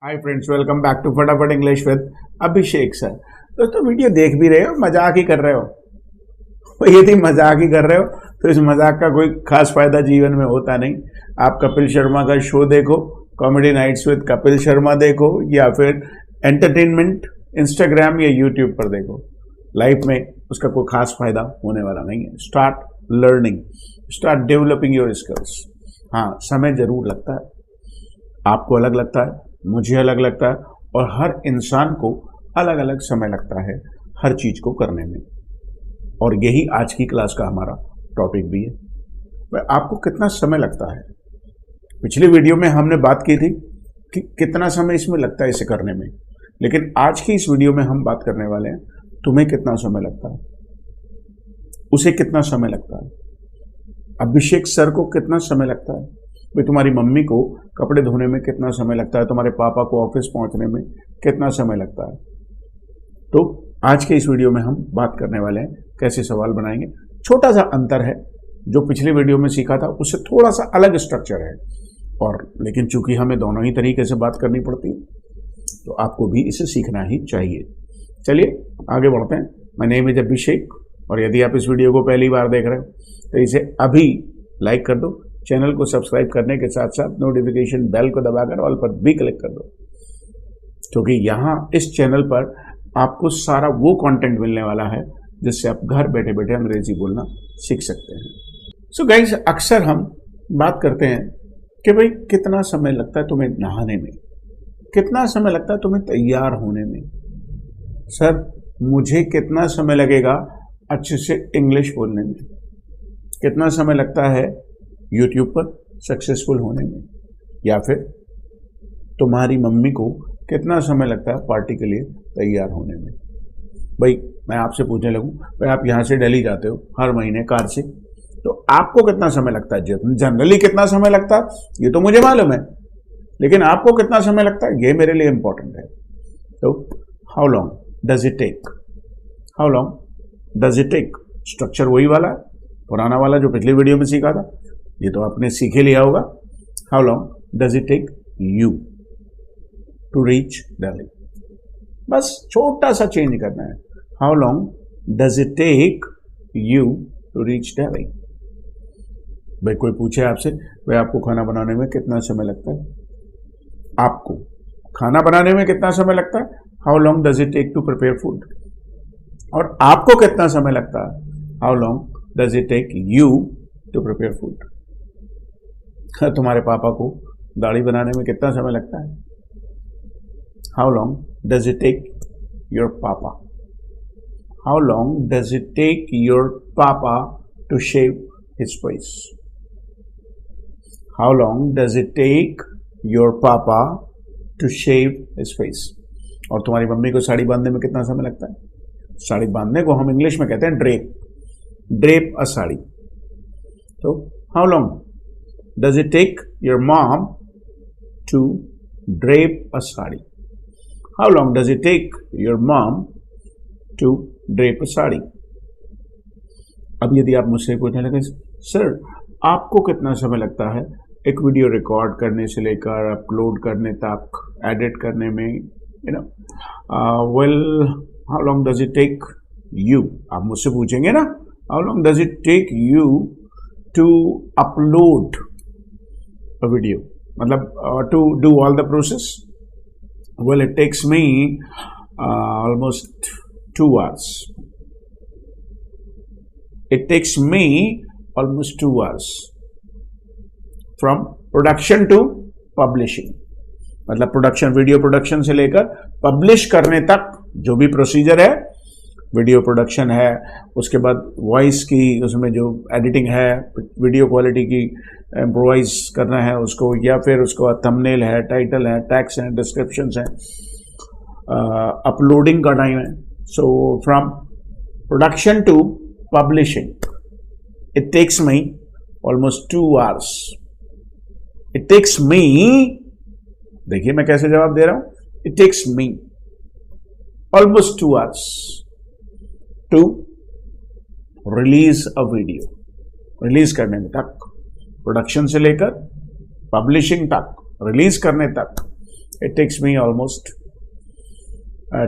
Hi friends, welcome back to Fatafat English with Abhishek sir. दोस्तों, video देख भी रहे हो, मजाक ही कर रहे हो। यदि मजाक ही कर रहे हो तो इस मजाक का कोई खास फायदा जीवन में होता नहीं। आप कपिल शर्मा का शो देखो, comedy nights with Kapil Sharma देखो, या फिर एंटरटेनमेंट इंस्टाग्राम या यूट्यूब पर देखो। लाइफ में उसका कोई खास फायदा होने वाला नहीं है। Start learning, start developing your skills. हाँ, समय जरूर लगता है, आपको अलग लगता है, मुझे अलग लगता है, और हर इंसान को अलग अलग समय लगता है हर चीज को करने में। और यही आज की क्लास का हमारा टॉपिक भी है। वह आपको कितना समय लगता है। पिछली वीडियो में हमने बात की थी कि कितना समय इसमें लगता है इसे करने में, लेकिन आज की इस वीडियो में हम बात करने वाले हैं तुम्हें कितना समय लगता है, उसे कितना समय लगता है, अभिषेक सर को कितना समय लगता है, भाई तुम्हारी मम्मी को कपड़े धोने में कितना समय लगता है, तुम्हारे पापा को ऑफिस पहुंचने में कितना समय लगता है। तो आज के इस वीडियो में हम बात करने वाले हैं कैसे सवाल बनाएंगे। छोटा सा अंतर है, जो पिछली वीडियो में सीखा था उससे थोड़ा सा अलग स्ट्रक्चर है, और लेकिन चूंकि हमें दोनों ही तरीके से बात करनी पड़ती है तो आपको भी इसे सीखना ही चाहिए। चलिए आगे बढ़ते हैं। माय नेम इज अभिषेक, और यदि आप इस वीडियो को पहली बार देख रहे हो तो इसे अभी लाइक कर दो, चैनल को सब्सक्राइब करने के साथ साथ नोटिफिकेशन बेल को दबाकर ऑल पर भी क्लिक कर दो, क्योंकि यहाँ इस चैनल पर आपको सारा वो कंटेंट मिलने वाला है जिससे आप घर बैठे बैठे अंग्रेजी बोलना सीख सकते हैं। सो गाइस, अक्सर हम बात करते हैं कि भाई कितना समय लगता है तुम्हें नहाने में, कितना समय लगता है तुम्हें तैयार होने में, सर मुझे कितना समय लगेगा अच्छे से इंग्लिश बोलने में, कितना समय लगता है यूट्यूब पर सक्सेसफुल होने में, या फिर तुम्हारी मम्मी को कितना समय लगता है पार्टी के लिए तैयार होने में। भाई मैं आपसे पूछने लगूं, भाई आप यहाँ से दिल्ली जाते हो हर महीने कार से, तो आपको कितना समय लगता है? जनरली कितना समय लगता है ये तो मुझे मालूम है, लेकिन आपको कितना समय लगता है ये मेरे लिए इंपॉर्टेंट है। तो how long does it take, how long does it take, structure वही वाला है, पुराना वाला जो पिछली वीडियो में सीखा था, ये तो आपने सीखे लिया होगा। How long does it take you to reach Delhi, बस छोटा सा चेंज करना है। How long does it take you to reach Delhi. भाई कोई पूछे आपसे, भाई आपको खाना बनाने में कितना समय लगता है, आपको खाना बनाने में कितना समय लगता है, how long does it take to prepare food, और आपको कितना समय लगता है, how long does it take you to prepare food. तुम्हारे पापा को दाढ़ी बनाने में कितना समय लगता है, how long does it take your papa, how long does it take your papa to shave his face, how long does it take your papa to shave his face. और तुम्हारी मम्मी को साड़ी बांधने में कितना समय लगता है? साड़ी बांधने को हम इंग्लिश में कहते हैं ड्रेप, ड्रेप अ साड़ी। तो how long does it take your mom to drape a sari? How long does it take your mom to drape a sari? अब यदि आप मुझसे पूछने लगे, सर आपको कितना समय लगता है एक वीडियो रिकॉर्ड करने से लेकर अपलोड करने तक, एडिट करने में, well how long does it take you, आप मुझसे पूछेंगे ना, how long does it take you to upload a video, मतलब to do all the process? Well, it takes me almost 2 hours. It takes me almost 2 hours from production to publishing. मतलब production, video production से लेकर publish करने तक जो भी procedure है, video production है, उसके बाद वॉइस की उसमें जो एडिटिंग है, वीडियो क्वालिटी की इम्प्रोवाइज करना है उसको, या फिर उसको थंबनेल है, टाइटल है, टैग्स हैं, डिस्क्रिप्शंस हैं, अपलोडिंग का टाइम है। So from production to publishing it takes me almost 2 hours. It takes me, देखिए मैं कैसे जवाब दे रहा हूं, it takes me almost 2 hours to release a video, release करने में तक, प्रोडक्शन से लेकर पब्लिशिंग तक, रिलीज करने तक It takes me almost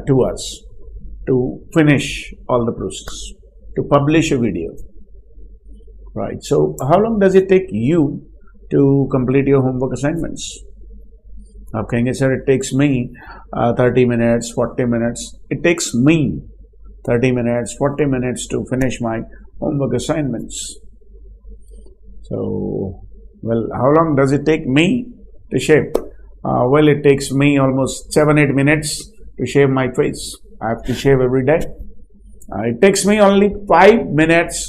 2 hours to finish all the process, to publish a video, right? So how long does it take you to complete your homework assignments? आप कहेंगे sir it takes me 30 minutes, 40 minutes. It takes me 30 minutes, 40 minutes to finish my homework assignments. So, well, how long does it take me to shave? Well, it takes me almost 7-8 minutes to shave my face. I have to shave every day. It takes me only 5 minutes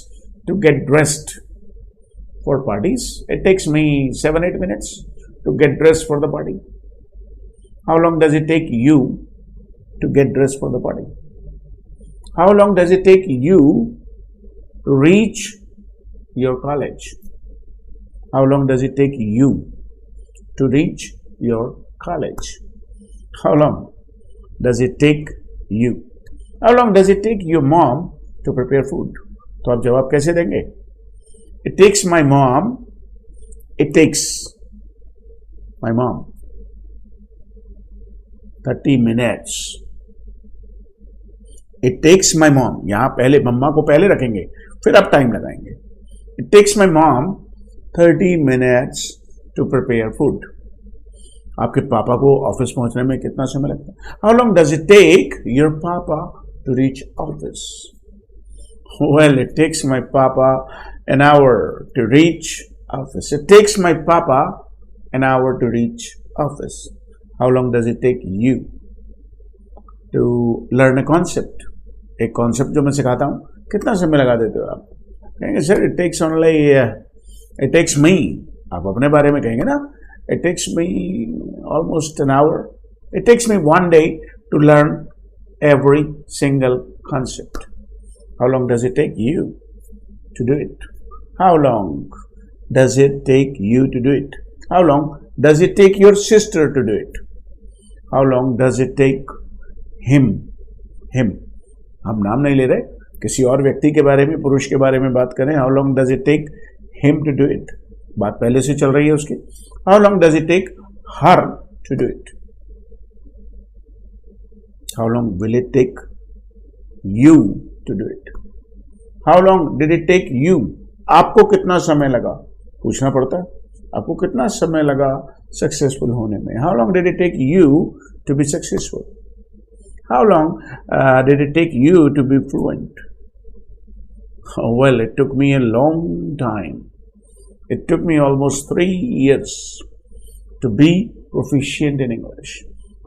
to get dressed for parties. It takes me 7-8 minutes to get dressed for the party. How long does it take you to get dressed for the party? How long does it take you to reach your college? How long does it take you to reach your college? How long does it take you? How long does it take your mom to prepare food? तो आप जवाब कैसे देंगे? It takes my mom. It takes my mom 30 minutes. It takes my mom. यहां पहले मम्मा को पहले रखेंगे, फिर आप टाइम लगाएंगे. It takes my mom 30 minutes to prepare food. आपके पापा को ऑफिस पहुंचने में कितना समय लगता है? How long does it take your papa to reach office? Well, it takes my papa an hour to reach office. It takes my papa an hour to reach office. How long does it take you to learn a concept? एक concept जो मैं सिखाता हूँ, कितना समय लगा देते हो आप? कहेंगे sir it takes only it takes me. आप अपने बारे में कहेंगे ना, it takes me almost an hour. It takes me 1 day to learn every single concept. How long does it take you to do it? How long does it take you to do it? How long does it take your sister to do it? How long does it take him? हम नाम नहीं ले रहे, किसी और व्यक्ति के बारे में, पुरुष के बारे में बात करें. How long does it take him to do it? बात पहले से चल रही है उसकी. How long does it take her to do it? How long will it take you to do it? How long did it take you? आपको कितना समय लगा? पूछना पड़ता है. आपको कितना समय लगा सक्सेसफुल होने में? How long did it take you to be successful? How long did it take you to be fluent? Well, it took me a long time. It took me almost 3 years to be proficient in English.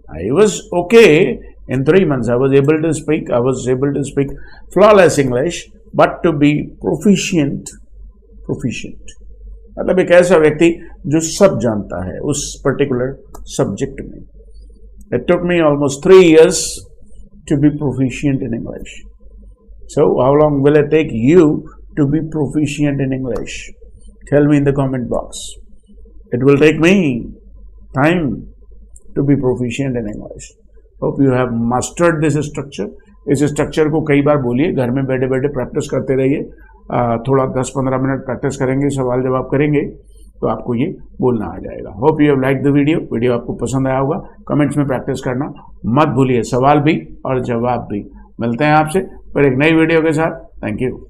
I was okay in 3 months. I was able to speak flawless English, but to be proficient. मतलब एक ऐसा व्यक्ति जो सब जानता है उस particular subject में. It took me almost 3 years to be proficient in English. So, how long will it take you to be proficient in English? Tell me in the comment box. It will take me time to be proficient in English. Hope you have mastered this structure. इस structure को कई बार बोलिए, घर में बैठे बैठे practice करते रहिए. थोड़ा 10-15 मिनट प्रैक्टिस करेंगे, सवाल जवाब करेंगे, तो आपको ये बोलना आ जाएगा. Hope you have like the video आपको पसंद आया होगा. कमेंट्स में प्रैक्टिस करना मत भूलिए, सवाल भी और जवाब भी. मिलते हैं आपसे फिर एक नई वीडियो के साथ. Thank you.